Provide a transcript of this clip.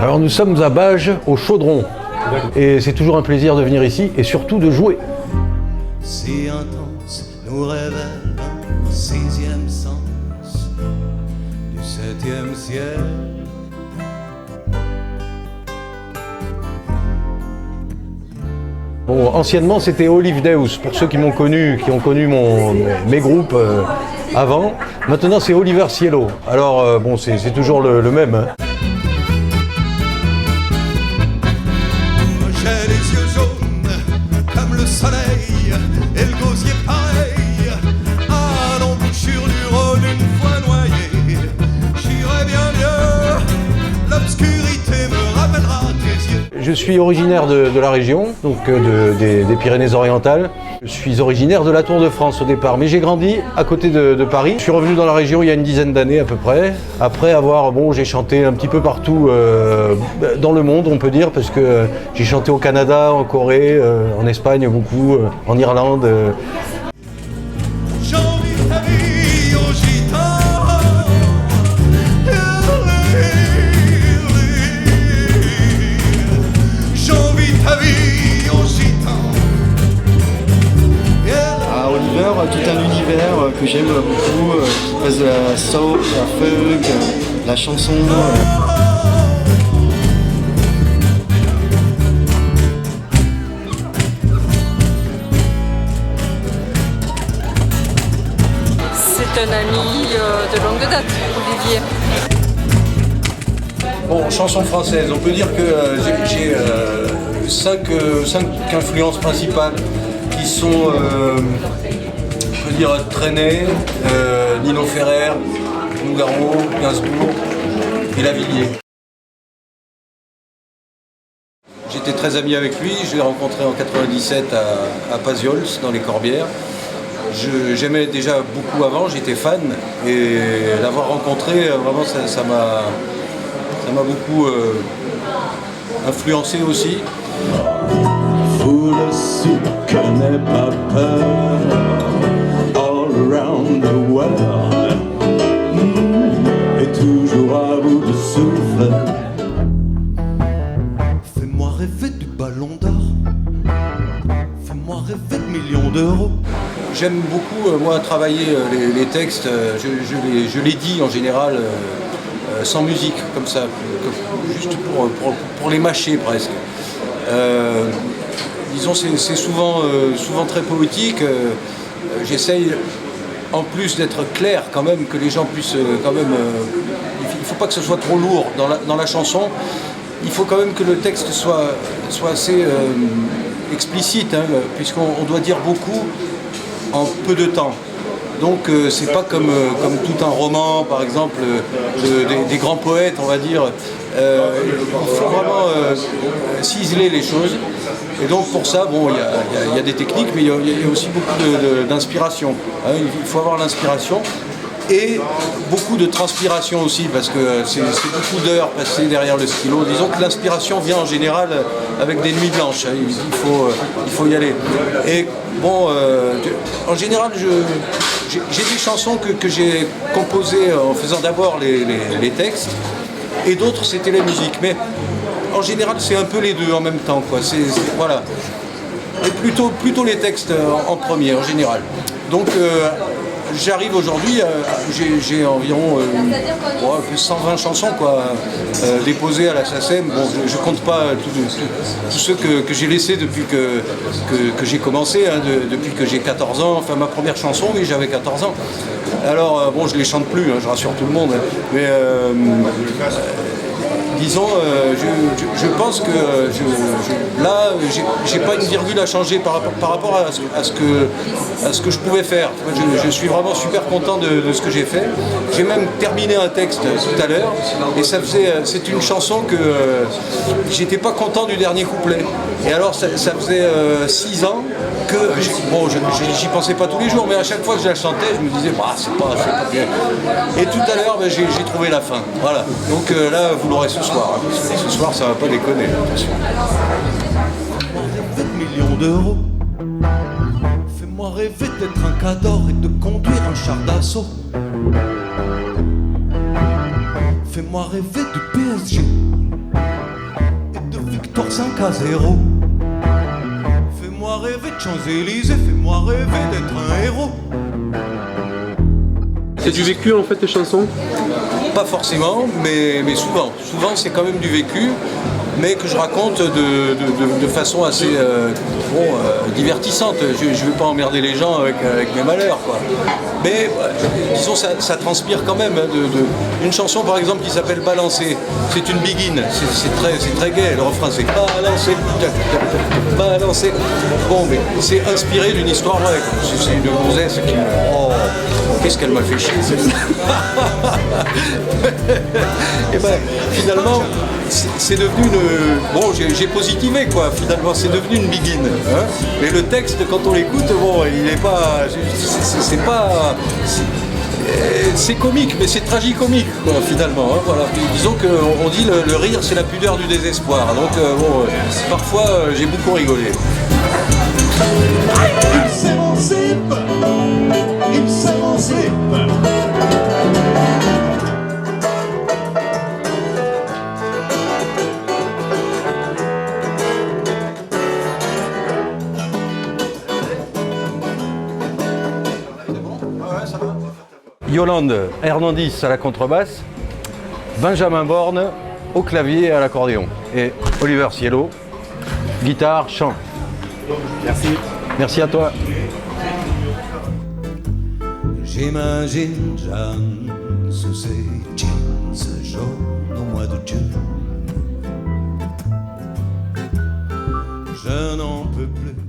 Alors nous sommes à Bages, au Chaudron. Et c'est toujours un plaisir de venir ici et surtout de jouer. Si intense nous révèle un sixième sens du septième ciel. Bon, anciennement c'était Olive Deus, pour ceux qui m'ont connu, qui ont connu mes groupes avant. Maintenant c'est Oliver Cielo. Alors bon, c'est toujours le même. Hein. J'ai les yeux jaunes comme le soleil et le gosier pareil à l'embouchure du Rhône une fois noyé. J'irai bien mieux, l'obscurité me rappellera tes yeux. Je suis originaire de la région, donc des Pyrénées-Orientales. Je suis originaire de la Tour de France au départ, mais j'ai grandi à côté de Paris. Je suis revenu dans la région il y a une dizaine d'années à peu près. Après avoir, j'ai chanté un petit peu partout dans le monde, on peut dire, parce que j'ai chanté au Canada, en Corée, en Espagne beaucoup, en Irlande. J'ai envie de ta vie au gitan. J'ai envie de ta vie au gitan. À Oliver, tout un univers que j'aime beaucoup, qui passe de la soul, la funk, la chanson. C'est un ami de longue date, Olivier. Bon, chanson française, on peut dire que j'ai cinq influences principales qui sont, on peut dire, Trenet, Nino Ferrer, Nougaro, Gainsbourg et Lavilliers. J'étais très ami avec lui, je l'ai rencontré en 97 à Paziols, dans les Corbières. J'aimais déjà beaucoup avant, j'étais fan, et l'avoir rencontré, vraiment ça m'a beaucoup influencé aussi. Foule soupe n'est pas peur, all around the world, et toujours à bout de souffle. Fais-moi rêver du ballon d'or, fais-moi rêver de millions d'euros. J'aime beaucoup, moi, travailler les textes, je les dis en général sans musique, comme ça, juste pour les mâcher presque. Disons, c'est souvent très poétique. J'essaye, en plus d'être clair quand même, que les gens puissent quand même... il ne faut pas que ce soit trop lourd dans la chanson. Il faut quand même que le texte soit assez explicite, hein, puisqu'on doit dire beaucoup en peu de temps. Donc c'est pas comme tout un roman, par exemple, des grands poètes, on va dire. Il faut vraiment ciseler les choses. Et donc pour ça, il y a des techniques, mais il y a aussi beaucoup d'inspiration. Hein. Il faut avoir l'inspiration et beaucoup de transpiration aussi, parce que c'est beaucoup d'heures passées derrière le stylo. Disons que l'inspiration vient en général avec des nuits blanches. Hein. Il faut y aller. Et bon, en général, j'ai des chansons que j'ai composées en faisant d'abord les textes, et d'autres c'était la musique. Mais en général, c'est un peu les deux en même temps, quoi. Voilà. Et plutôt les textes en premier, en général. Donc, j'arrive aujourd'hui, j'ai environ 120 chansons déposées à la SACEM. Bon, je compte pas tous ceux que j'ai laissés depuis que j'ai commencé, hein, depuis que j'ai 14 ans. Enfin, ma première chanson, oui, j'avais 14 ans. Alors, je les chante plus, hein, je rassure tout le monde. Mais disons, je pense que là, j'ai pas une virgule à changer par rapport à ce que je pouvais faire. Je suis vraiment super content de ce que j'ai fait. J'ai même terminé un texte tout à l'heure, et c'est une chanson que j'étais pas content du dernier couplet. Et alors ça faisait 6 ans que, j'y pensais pas tous les jours, mais à chaque fois que je la chantais, je me disais, c'est pas bien. Et tout à l'heure, j'ai trouvé la fin. Voilà. Donc là, vous l'aurez ce soir. Hein. Ce soir, ça va pas déconner, attention. Fais-moi rêver de millions d'euros. Fais-moi rêver d'être un cador et de conduire un char d'assaut. Fais-moi rêver du PSG victoire 5-0. Fais-moi rêver de Champs-Élysées, fais-moi rêver d'être un héros. C'est du vécu en fait tes chansons? Pas forcément, mais souvent. Souvent c'est quand même du vécu, mais que je raconte de façon assez divertissante. Je ne vais pas emmerder les gens avec mes malheurs, quoi. Mais disons, ça transpire quand même. Une chanson par exemple qui s'appelle Balancer, c'est une begin, c'est très gai, le refrain c'est Balancer, Balancer. Bon, mais c'est inspiré d'une histoire vraie. C'est une gonzesse qui... Oh, qu'est-ce qu'elle m'a fait chier celle-là. Et ben finalement c'est devenu une... Bon, j'ai positivé quoi, finalement c'est devenu une begin, hein. Mais le texte quand on l'écoute, bon, il n'est pas... C'est pas... C'est comique, mais c'est tragicomique quoi, finalement, hein, voilà. Disons qu'on dit le rire c'est la pudeur du désespoir, donc bon, parfois j'ai beaucoup rigolé. Il s'émancipe, il s'émancipe. Yolande Hernandez à la contrebasse, Benjamin Borne au clavier et à l'accordéon, et Oliver Cielo, guitare, chant. Merci. Merci à toi. J'imagine Jeanne sous ses jeans jaunes au mois de June. Je n'en peux plus